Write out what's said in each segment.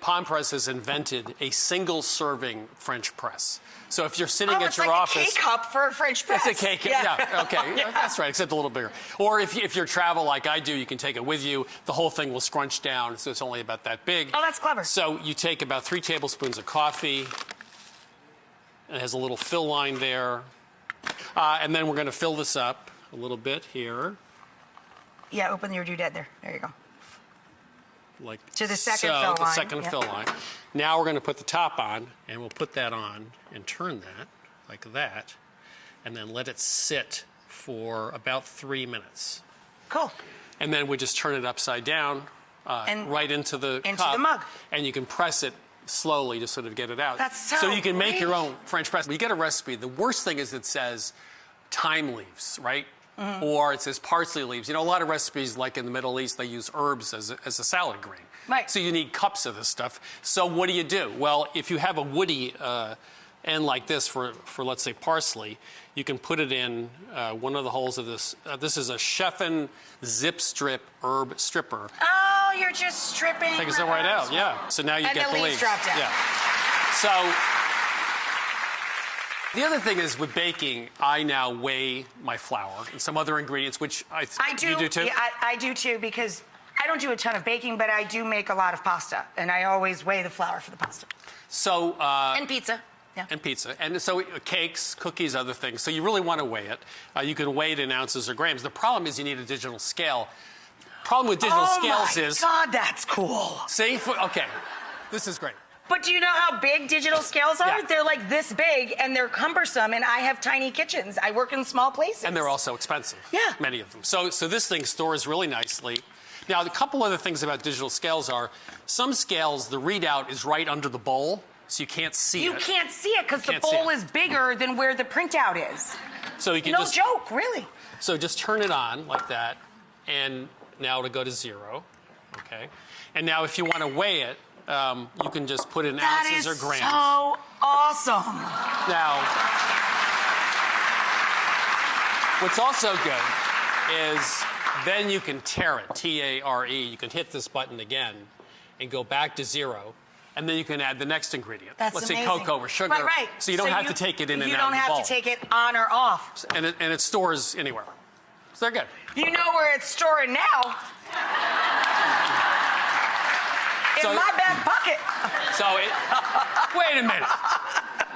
Palm Press has invented a single-serving French press. So if you're sitting at your office... office... it's like a K-cup for a French press. It's a K-cup, yeah, okay. Yeah. That's right, except a little bigger. Or if you travel like I do, you can take it with you. The whole thing will scrunch down, so it's only about that big. Oh, that's clever. So you take about 3 tablespoons of coffee. It has a little fill line there. And then we're going to fill this up a little bit here. Yeah, open your doodad there. There you go. Like to the second so, fill line. The second fill line. Now we're going to put the top on, and we'll put that on and turn that like that, and then let it sit for about 3 minutes. Cool. And then we just turn it upside down right into the cup, mug. And you can press it slowly to sort of get it out. That's so you can make great. your own French press. When you get a recipe, the worst thing is it says thyme leaves, right? Or it says parsley leaves. You know, a lot of recipes, like in the Middle East, they use herbs as a salad green. Right. So you need cups of this stuff. So what do? Well, if you have a woody end like this for let's say, parsley, you can put it in one of the holes of this. This is a Chefin Zip Strip herb stripper. Oh, you're just stripping. Takes it right out, yeah. So now you get the leaves. Dropped out. Yeah. So the other thing is with baking, I now weigh my flour and some other ingredients, which I do. You do too? Yeah, I do too, because I don't do a ton of baking, but I do make a lot of pasta, and I always weigh the flour for the pasta. So and pizza. Yeah. And pizza. And so cakes, cookies, other things. So you really want to weigh it. You can weigh it in ounces or grams. The problem is you need a digital scale. Problem with digital scales is... Oh, my God, that's cool. See? Okay. This is great. But do you know how big digital scales are? Yeah. They're like this big, and they're cumbersome, and I have tiny kitchens. I work in small places. And they're also expensive. Yeah. Many of them. So this thing stores really nicely. Now, a couple other things about digital scales are, some scales, the readout is right under the bowl, so you can't see it. You can't see it because the bowl is bigger than where the printout is. So you can no joke, really. So just turn it on like that, and now it'll go to 0, okay? And now if you want to weigh it, you can just put in ounces or grams. That is so awesome. Now, what's also good is then you can tare it, T-A-R-E. You can hit this button again and go back to 0. And then you can add the next ingredient. That's Let's amazing. say cocoa or sugar. Right. So you don't have to take it in and out of the bowl. You don't have to take it on or off. And it stores anywhere. So they're good. You know where it's storing now? In my back pocket. So wait a minute.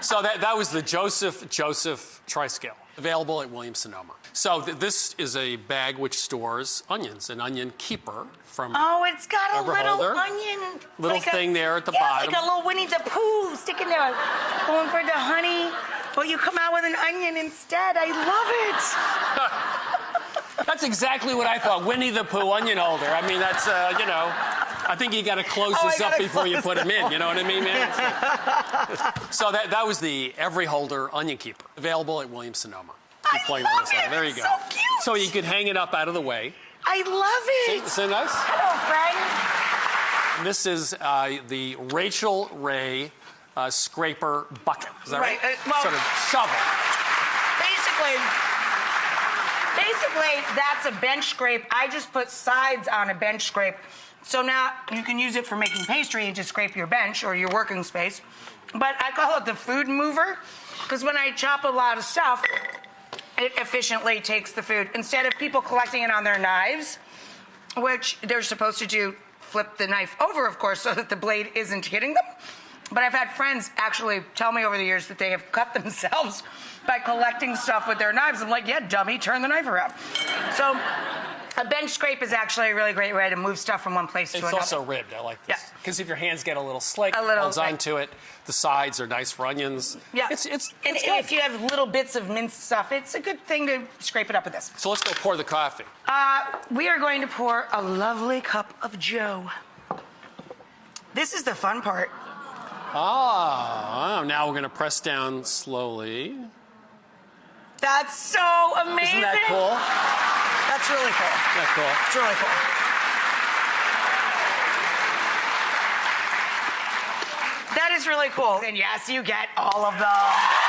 So that was the Joseph Triscale, available at Williams-Sonoma. So this is a bag which stores onions, an onion keeper from it's got a little onion. Little thing there at the bottom. Like a little Winnie the Pooh sticking there, going for the honey. But you come out with an onion instead. I love it. That's exactly what I thought. Winnie the Pooh onion holder. I mean, that's, I think you got to close this up before you put them in. You know what I mean, man? So that was the Every Holder Onion Keeper, available at Williams-Sonoma. I love it. There you go. So cute. So you could hang it up out of the way. I love it. See, so nice? Hello, friend. And this is the Rachael Ray Scraper bucket. Is that right? Sort of shovel. Basically, that's a bench scrape. I just put sides on a bench scrape. So now you can use it for making pastry and just scrape your bench or your working space. But I call it the food mover because when I chop a lot of stuff, it efficiently takes the food. Instead of people collecting it on their knives, which they're supposed to do, flip the knife over, of course, so that the blade isn't hitting them. But I've had friends actually tell me over the years that they have cut themselves by collecting stuff with their knives. I'm like, yeah, dummy, turn the knife around. So a bench scrape is actually a really great way to move stuff from one place to another. It's also ribbed. I like this. Because if your hands get a little slick, it holds onto it. The sides are nice for onions. Yeah. It's and if you have little bits of minced stuff, it's a good thing to scrape it up with this. So let's go pour the coffee. We are going to pour a lovely cup of Joe. This is the fun part. Now we're going to press down slowly. That's so amazing. Isn't that cool? That's really cool. Isn't that cool? It's really cool. That is really cool. And yes, you get all of them.